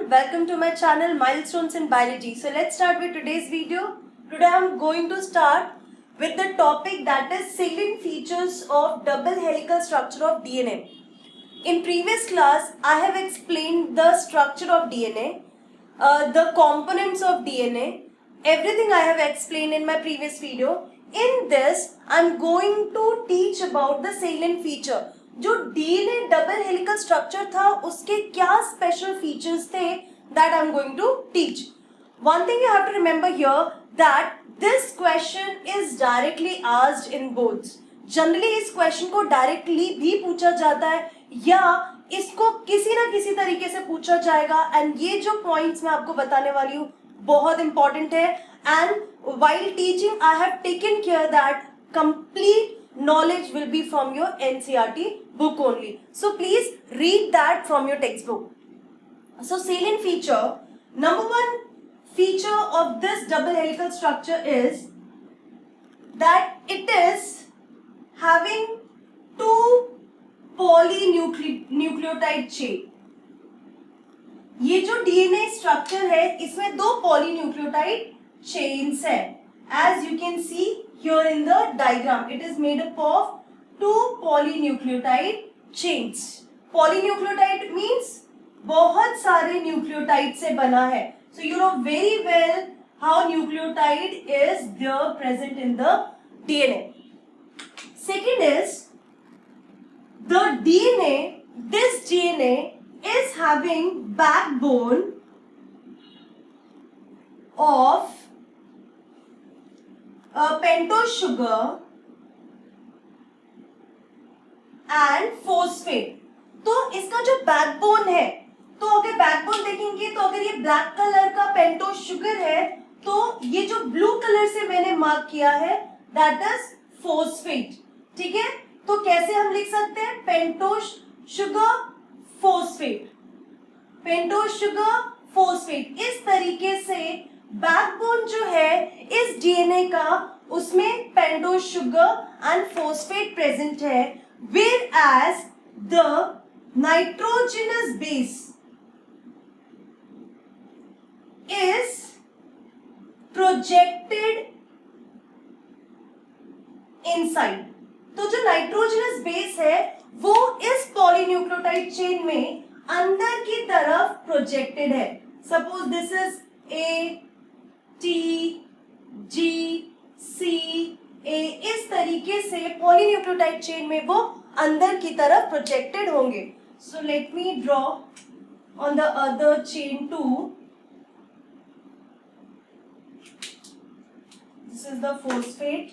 everyone, welcome to my channel Milestones in Biology. So let's start with today's video. Today I'm going to start with the topic that is salient features of double helical structure of DNA. In previous class I have explained the structure of DNA, the components of DNA, everything I have explained in my previous video. In this I'm going to teach about the salient feature. जो DNA double helical structure था उसके क्या special features थे that I'm going to teach. One thing you have to remember here that this question is directly asked in boards. Generally इस question को directly भी पूछा जाता है या इसको किसी ना किसी तरीके से पूछा जाएगा एंड ये जो पॉइंट्स मैं आपको बताने वाली हूँ बहुत इंपॉर्टेंट है and while teaching I have taken care that complete knowledge will be from your NCERT book only. So please read that from your textbook. So salient feature, number one feature of this double helical structure is that it is having two polynucleotide chain. ये जो DNA structure है इसमें दो polynucleotide chains है. As you can see here in the diagram, it is made up of two polynucleotide chains. Polynucleotide means बहुत सारे nucleotide से बना है. So you know very well how nucleotide is there present in the DNA. Second is the DNA. This DNA is having backbone of pentose sugar and phosphate. तो इसका जो backbone है तो अगर बैकबोन देखेंगे तो अगर ये ब्लैक कलर का पेंटोज शुगर है तो ये जो ब्लू कलर से मैंने मार्क किया है दैट इज फोस्फेट. ठीक है, तो कैसे हम लिख सकते हैं pentose sugar phosphate, pentose sugar phosphate. इस तरीके से बैकबोन जो है इस डीएनए का उसमें pentose sugar and phosphate present है, whereas the nitrogenous base is projected inside. तो जो नाइट्रोजनस बेस है वो इस पॉलीन्यूक्लियोटाइड चेन में अंदर की तरफ प्रोजेक्टेड है. Suppose this is A, T, G, C, A. इस तरीके से पॉलीन्यूक्लियोटाइड चेन में वो अंदर की तरफ प्रोजेक्टेड होंगे. So let me draw on the other chain too. This is the phosphate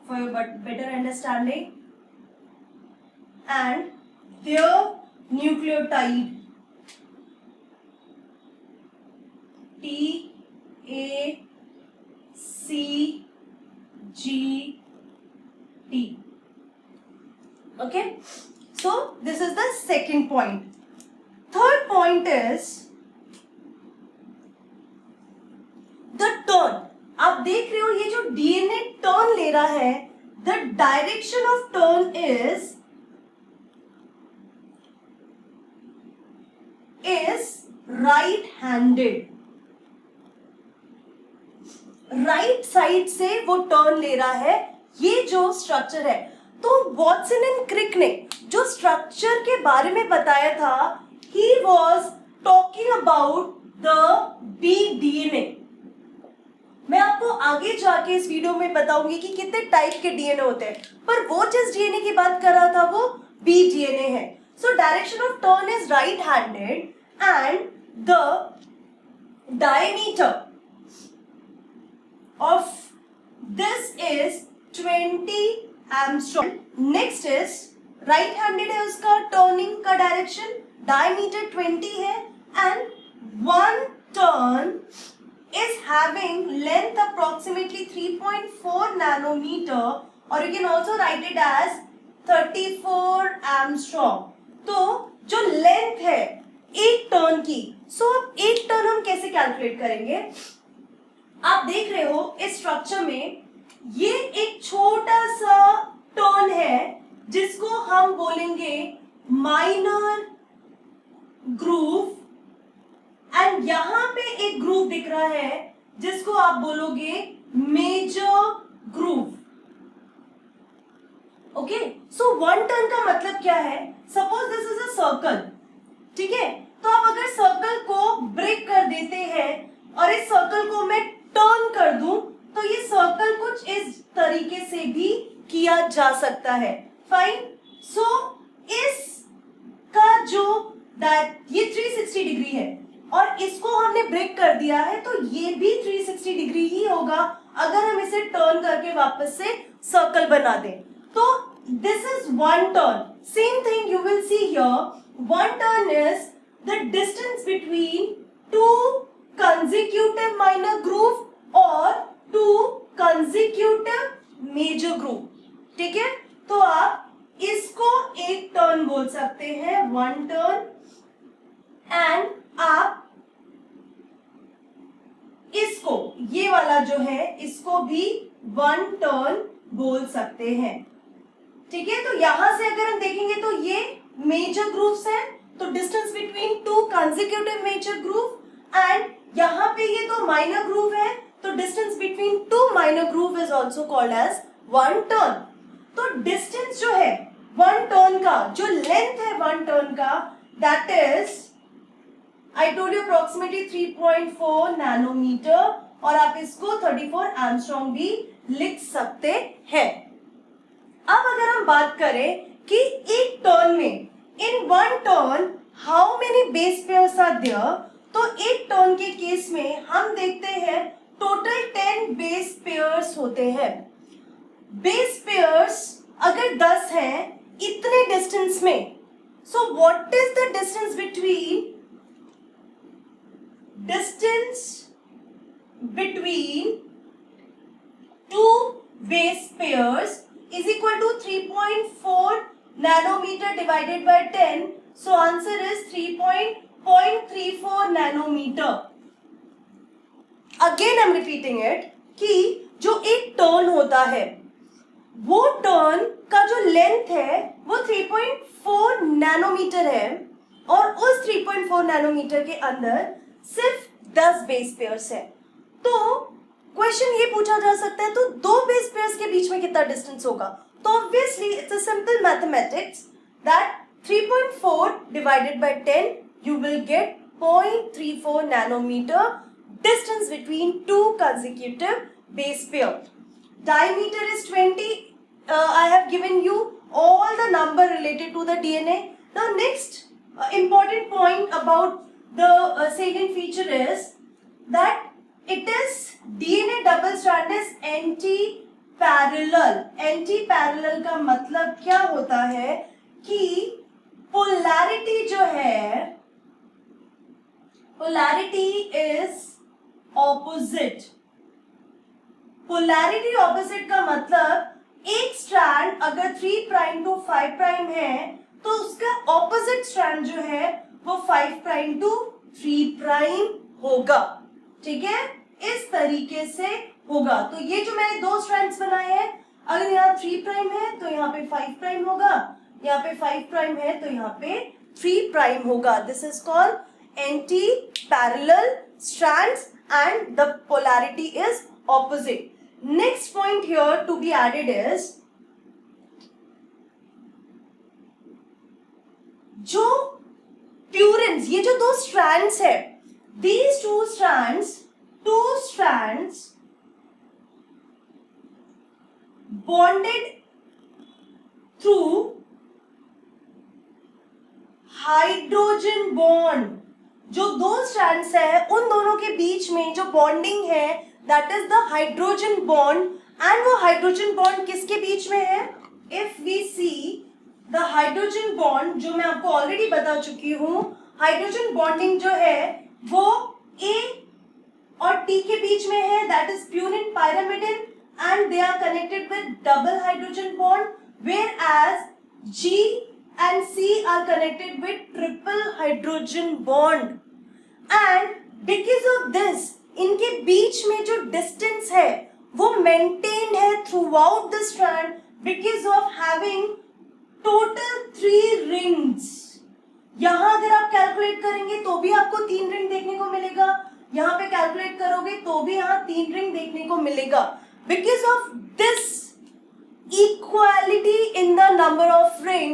for your better understanding and their nucleotide T, A, C, G, T. Okay, so this is the second point. Third point is the turn. आप देख रहे हो ये जो DNA turn ले रहा है, the direction of turn is right-handed. Right side से वो टर्न ले रहा है ये जो स्ट्रक्चर है. तो वॉटसन एंड क्रिक ने जो स्ट्रक्चर के बारे में बताया था he was talking about the B DNA. मैं आपको आगे जाके इस वीडियो में बताऊंगी कि कितने टाइप के डीएनए होते हैं, पर वो जिस डीएनए की बात कर रहा था वो बी डीएनए है. So direction of turn is right handed and the diameter of this is 20 Armstrong. Next is right handed है उसका turning का direction, diameter 20 है and one turn is having length approximately 3.4 nanometer or you can also write it as 34 Armstrong. तो जो length है एक turn की, सो अब एक टर्न हम कैसे कैलकुलेट करेंगे. आप देख रहे हो इस स्ट्रक्चर में ये एक छोटा सा टर्न है जिसको हम बोलेंगे माइनर ग्रूव एंड यहाँ पे एक ग्रूव दिख रहा है जिसको आप बोलोगे major groove. Okay, so one turn का मतलब क्या है? Suppose this is a circle, ठीक है, तो आप अगर सर्कल को ब्रेक कर देते हैं और इस सर्कल को मैं टर्न कर दूं तो ये सर्कल कुछ इस तरीके से भी किया जा सकता है. फाइन. सो इसका जो ये 360 डिग्री है और इसको हमने ब्रेक कर दिया है तो ये भी 360 डिग्री ही होगा अगर हम इसे टर्न करके वापस से सर्कल बना दें. तो this is one turn. Same thing you will see here. One turn is the distance between two consecutive minor groove or two consecutive major groove. ठीक है, तो आप इसको एक टर्न बोल सकते हैं, वन टर्न. एंड आप इसको, ये वाला जो है, इसको भी वन टर्न बोल सकते हैं. ठीक है, तो यहां से अगर हम देखेंगे तो ये मेजर ग्रूव्स हैं, तो distance between two consecutive major groove, and यहाँ पे ये दो माइनर ग्रूव है तो distance between two minor groove is also called as one turn. तो डिस्टेंस जो है वन टर्न का, जो लेंथ है वन टर्न का, that is I told you approximately 3.4 nanometre, और आप इसको 34 एंगस्ट्रॉम भी लिख सकते हैं. अब अगर हम बात करें कि एक टर्न में, in one turn how many base pairs are there, तो एक टर्न के केस में हम देखते हैं टोटल 10 बेस पेयर्स होते हैं. बेस पेयर्स अगर 10 हैं इतने डिस्टेंस में, so what is the distance between to base pairs is equal to 3.4 nanometer divided by 10. So answer is 3.34 nanometer. Again I'm repeating it कि जो एक टर्न होता है वो टर्न का जो लेंथ है वो 3.4 नैनोमीटर है, और उस 3.4 नैनोमीटर के अंदर सिर्फ 10 बेस पेयर्स है. तो क्वेश्चन ये पूछा जा सकता है, तो दो बेस पेयर्स के बीच में कितना डिस्टेंस होगा? तो obviously it's a simple mathematics that 3.4 divided by 10 you will get 0.34 nanometre distance between two consecutive base pair. Diameter is 20. I have given you all the number related to the DNA. Now next important point about the salient feature is that it is DNA double strand is anti-parallel. Anti-parallel का मतलब क्या होता है कि polarity जो है, polarity is opposite. Polarity opposite का मतलब एक स्ट्रैंड अगर 3 प्राइम टू 5 प्राइम है तो उसका ऑपोजिट स्ट्रैंड जो है वो 5 प्राइम टू 3 प्राइम होगा. ठीक है, इस तरीके से होगा. तो ये जो मैंने दो स्ट्रैंड्स बनाए हैं, अगर यहाँ 3 प्राइम है तो यहाँ पे 5 प्राइम होगा, यहाँ पे 5 प्राइम है तो यहाँ पे 3 प्राइम होगा. This is called anti parallel strands and the polarity is opposite. Next point here to be added is जो प्यूरिन्स, ये जो दो स्ट्रैंड्स है, these two strands bonded through hydrogen bond. जो दो स्ट्रैंड्स है उन दोनों के बीच में जो बॉन्डिंग है that is the hydrogen bond. And वो हाइड्रोजन बॉन्ड किसके बीच में है? If we see the hydrogen bond, जो मैं आपको ऑलरेडी बता चुकी हूँ, हाइड्रोजन बॉन्डिंग जो है वो A और T के बीच में है, that is purine pyrimidine, and they are connected with double hydrogen bond, whereas G and C are connected with triple hydrogen bond. And because of this, इनके बीच में जो distance है वो maintained है throughout the strand because of having total 3 rings. यहाँ अगर आप calculate करेंगे तो भी आपको 3 रिंग देखने को मिलेगा. मिलेगा because of this equality in the number of ring.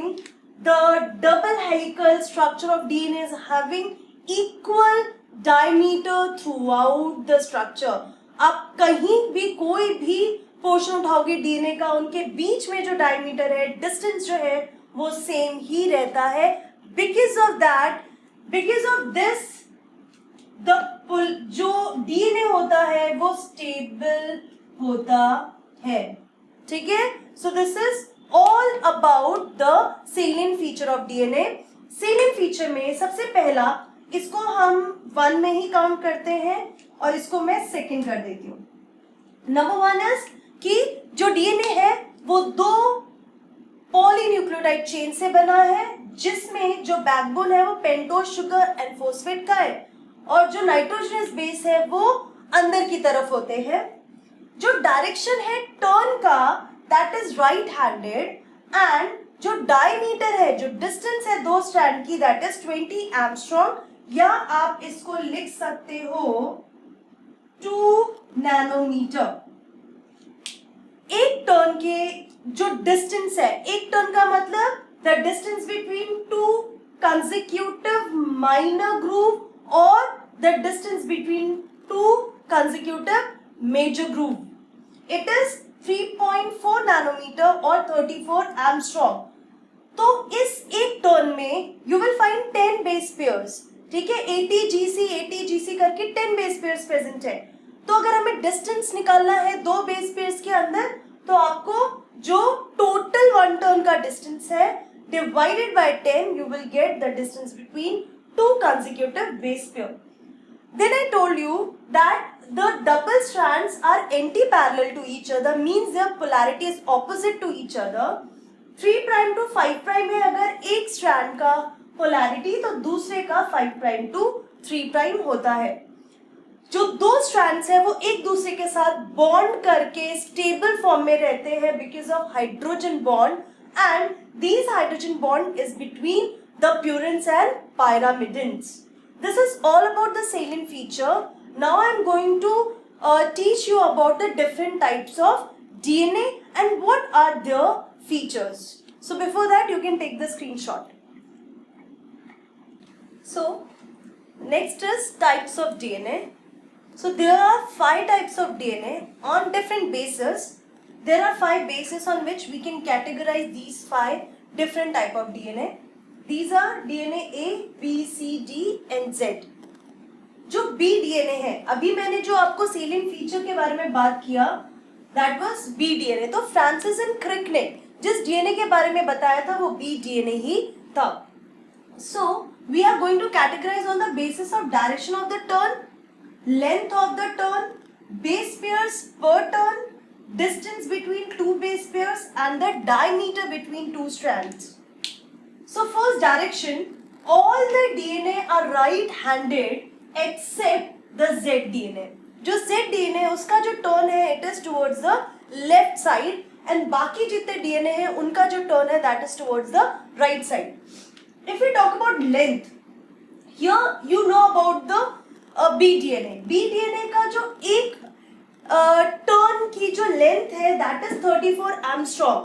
The double helical structure of DNA is having equal diameter throughout the structure. आप कहीं भी कोई भी पोर्शन उठाओगे डीएनए का, उनके बीच में जो डायमीटर है, डिस्टेंस जो है वो सेम ही रहता है. Because of that, because of this the जो डीएनए होता है वो स्टेबल होता है. ठीक है. So this is all about the salient feature of DNA. Salient feature में सबसे पहला, इसको हम 1 में ही काउंट करते हैं और इसको मैं सेकंड कर देती हूँ. नंबर 1 इज कि जो डीएनए है वो 2 पॉलीन्यूक्लियोटाइड चेन से बना है, जिसमें जो बैकबोन है वो पेंटोज शुगर एंड फॉस्फेट का है और जो नाइट्रोजनस बेस है वो अंदर की तरफ होते हैं. जो डायरेक्शन है टर्न का that is right handed and जो डायमीटर है, जो डिस्टेंस है 2 स्ट्रैंड की दैट इज 20 एंगस्ट्रॉम, या आप इसको लिख सकते हो 2 नैनोमीटर. एक टर्न के जो डिस्टेंस है, एक टर्न का मतलब the distance between 2 consecutive minor groove or the distance between 2 consecutive major groove. It is 3.4 nanometre और 34 एंगस्ट्रॉम. तो इस एक टर्न में you will find 10 base pairs. ठीक है, ATGC करके 10 बेस पेयर्स प्रेजेंट है. तो अगर हमें डिस्टेंस निकालना है 2 बेस पेयर्स के अंदर, तो आपको जो टोटल 1 टर्न का डिस्टेंस है divided by 10, you will get the distance between 2 consecutive base pair. Then I told you that the double strands are anti-parallel to each other, means their polarity is opposite to each other. 3 prime to 5 prime है अगर एक strand का polarity, तो दूसरे का 5 prime to 3 prime होता है. जो 2 strands है वो एक दूसरे के साथ बॉन्ड करके स्टेबल फॉर्म में रहते हैं because of hydrogen bond, and these hydrogen bond is between the purines and pyrimidines. This is all about the salient feature. Now I am going to teach you about the different types of DNA and what are their features. So before that you can take the screenshot. So next is types of DNA. So there are 5 types of DNA on different bases. There are 5 bases on which we can categorize these 5 different type of DNA. These are DNA A, B, C, D and Z. जो B DNA है, अभी मैंने जो आपको salient feature के बारे में बात किया, that was B DNA. तो फ्रांसिस एंड क्रिक ने जिस DNA के बारे में बताया था वो B DNA ही था. So we are going to categorize on the basis of direction of the turn, length of the turn, base pairs per turn, distance between 2 base pairs and the diameter between 2 strands. So first direction, all the DNA are right-handed except the Z DNA. जो Z DNA है उसका जो turn है it is towards the left side and बाकी जितने DNA है उनका जो turn है that is towards the right side. If we talk about length, here you know about the B DNA. B DNA का जो एक टर्न की जो लेंथ है दैट इज 34 एंगस्ट्रॉम,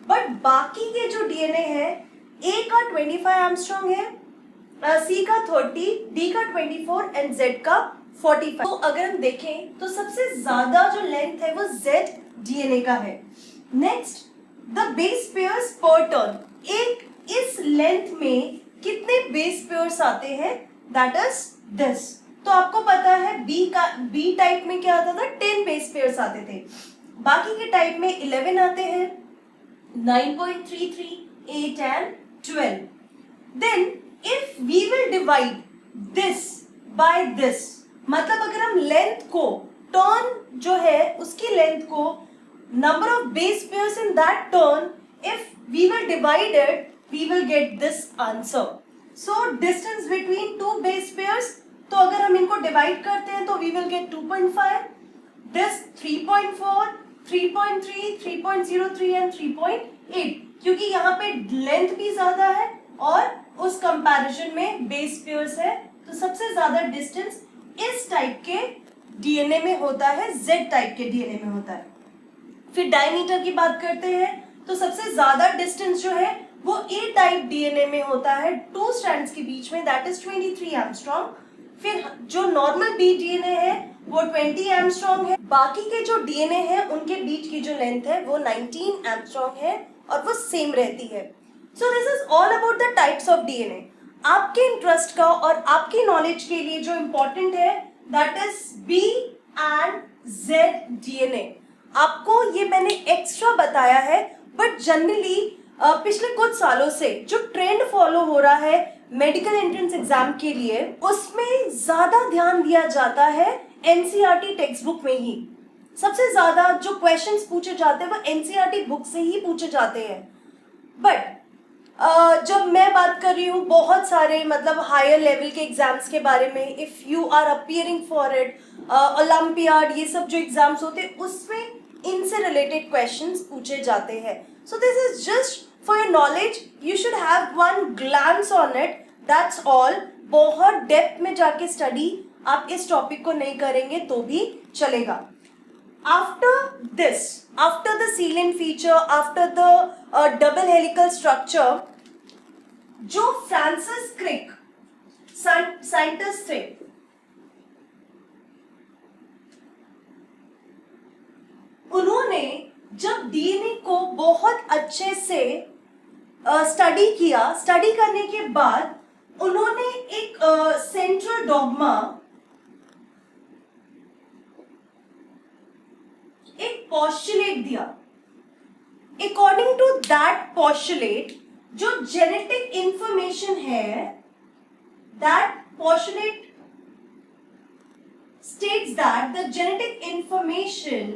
बट बाकी के जो डीएनए है ए का 25 एंगस्ट्रॉम है, सी का 30, डी का 24 एंड जेड का 45. तो अगर हम देखें तो सबसे ज्यादा जो लेंथ है वो जेड डीएनए का है. नेक्स्ट द बेस पेयर्स पर टर्न, एक इस लेंथ में कितने बेस पेयर्स आते हैं दैट इज दिस. तो आपको पता है बी टाइप में क्या आता था, 10 बेस पेयर्स आते थे. बाकी के टाइप में 11 आते हैं, 9.33, 8 and 12. Then if we will divide this by this, मतलब अगर हम लेंथ को, टर्न जो है उसकी लेंथ को number of base pairs in that turn, if we will divide it we will get this answer. So distance between 2 base pairs, तो अगर हम इनको डिवाइड करते हैं तो we will get 2.5, this 3.4, 3.3, 3.03 and 3.8, क्योंकि यहाँ पे लेंथ भी ज्यादा है और उस कंपैरिजन में बेस पेयर्स है, तो सबसे ज्यादा डिस्टेंस इस टाइप के डीएनए में होता है, Z टाइप के डीएनए में होता है। फिर डायमीटर की बात करते हैं तो सबसे ज्यादा डिस्टेंस जो है वो A टाइप डीएनए में होता है 2 स्ट्रैंड्स के बीच में, दैट इज 23 एंगस्ट्रॉम। फिर जो नॉर्मल B डीएनए है वो 20 एंगस्ट्रॉम है। बाकी के जो डीएनए है उनके बीच की जो लेंथ है वो 19 एंगस्ट्रॉम है और वो सेम रहती है। So this is all about the types of DNA. आपके इंटरेस्ट का और आपकी नॉलेज के लिए जो इम्पोर्टेंट है that is B and Z DNA. आपको ये मैंने एक्स्ट्रा बताया है, बट जनरली पिछले कुछ सालों से जो ट्रेंड फॉलो हो रहा है मेडिकल एंट्रेंस एग्जाम के लिए, उसमें ज्यादा ध्यान दिया जाता है एनसीईआरटी टेक्स्ट बुक में ही। सबसे ज्यादा जो क्वेश्चंस पूछे जाते हैं वो एनसीईआरटी बुक से ही पूछे जाते हैं। बट जब मैं बात कर रही हूँ बहुत सारे मतलब हायर लेवल के एग्जाम्स के बारे में, if you are appearing for it, olympiad, ये सब जो एग्जाम्स होते हैं उसमें इनसे रिलेटेड क्वेश्चंस पूछे जाते हैं। So this is just for your knowledge, you should have one glance on it, that's all. बहुत डेप्थ में जाके स्टडी आप इस टॉपिक को नहीं करेंगे तो भी चलेगा। After this, after the salient feature, after the double helical structure, जो फ्रांसिस क्रिक साइंटिस्ट थे, उन्होंने जब डीएनए को बहुत अच्छे से स्टडी किया, स्टडी करने के बाद उन्होंने एक सेंट्रल डॉग्मा, एक पॉस्टुलेट दिया। अकॉर्डिंग टू दैट पॉस्टुलेट, जो जेनेटिक इंफॉर्मेशन है, that postulate states that the genetic information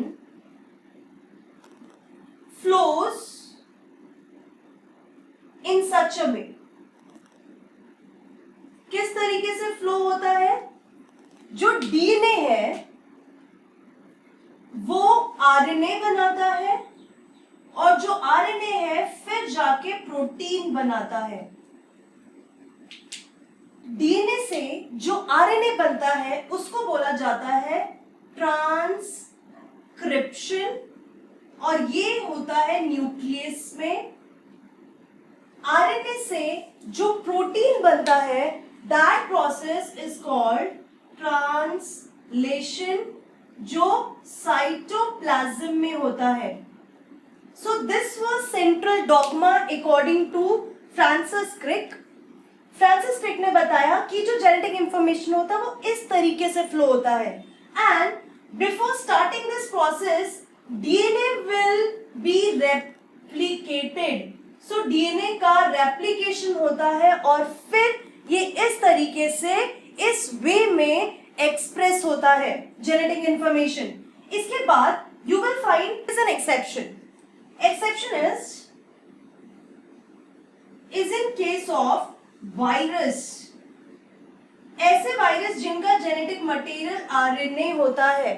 flows in such a way। किस तरीके से फ्लो होता है? जो डीएनए है वो आरएनए बनाता है और जो आरएनए है फिर जाके प्रोटीन बनाता है। डीएनए से जो आरएनए बनता है उसको बोला जाता है ट्रांसक्रिप्शन, और ये होता है न्यूक्लियस में। आरएनए से जो प्रोटीन बनता है that process is called translation, जो साइटोप्लाज्म में होता है। So this was central dogma according to Francis Crick. Francis Crick ने बताया कि जो जेनेटिक इंफॉर्मेशन होता है वो इस तरीके से फ्लो होता है, and before starting this process DNA will be replicated. So DNA का रेप्लिकेशन होता है और फिर ये इस तरीके से इस वे में एक्सप्रेस होता है जेनेटिक इंफॉर्मेशन। इसके बाद you will find is an exception. Exception is in case of virus. ऐसे वायरस जिनका जेनेटिक मटेरियल आरएनए होता है,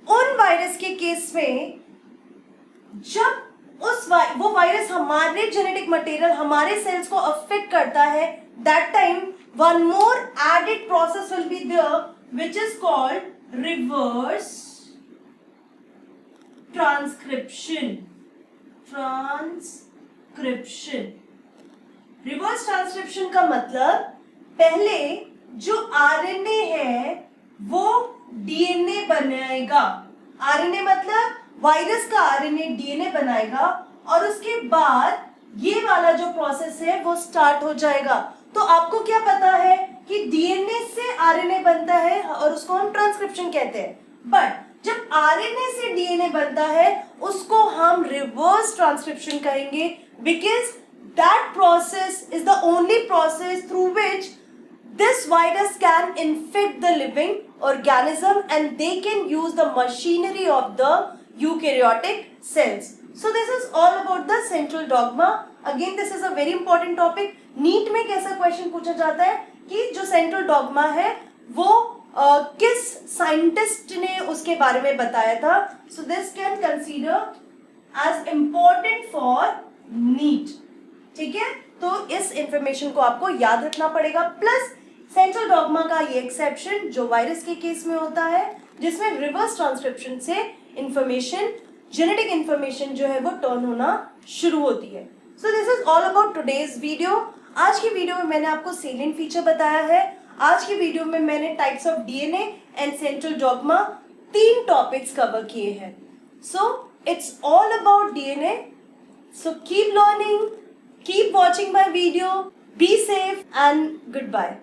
उन वायरस के केस में जब वो वायरस हमारे जेनेटिक मटेरियल, हमारे सेल्स को अफेक्ट करता है, that time one more added process will be there which is called reverse transcription। Reverse transcription का मतलब पहले जो आरएनए है वो डीएनए बनाएगा। आरएनए मतलब वायरस का आरएनए डीएनए बनाएगा और उसके बाद ये वाला जो प्रोसेस है वो स्टार्ट हो जाएगा। तो आपको क्या पता है कि डीएनए से आरएनए बनता है और उसको हम ट्रांसक्रिप्शन कहते हैं, बट जब आरएनए से डीएनए बनता है उसको हम रिवर्स ट्रांसक्रिप्शन कहेंगे, because that process is the only process through which this virus can infect the living organism and they can use the machinery of the eukaryotic cells. So this is all about the central dogma. Again this is a very important topic. NEET में कैसा question पूछा जाता है कि जो central dogma है वो किस साइंटिस्ट ने उसके बारे में बताया था। So this can consider as important for NEET. ठीक है, तो इस इंफॉर्मेशन को आपको याद रखना पड़ेगा। प्लस सेंट्रल डॉगमा का ये एक्सेप्शन जो वायरस के केस में होता है, जिसमें रिवर्स ट्रांसक्रिप्शन से इंफॉर्मेशन, जेनेटिक इंफॉर्मेशन जो है वो टर्न होना शुरू होती है। So this is all about today's video. आज की वीडियो में मैंने आपको सेलिएंट फीचर बताया है। आज की वीडियो में मैंने types of DNA and central dogma 3 topics cover किए हैं। So it's all about DNA. So keep learning, keep watching my video, be safe and goodbye.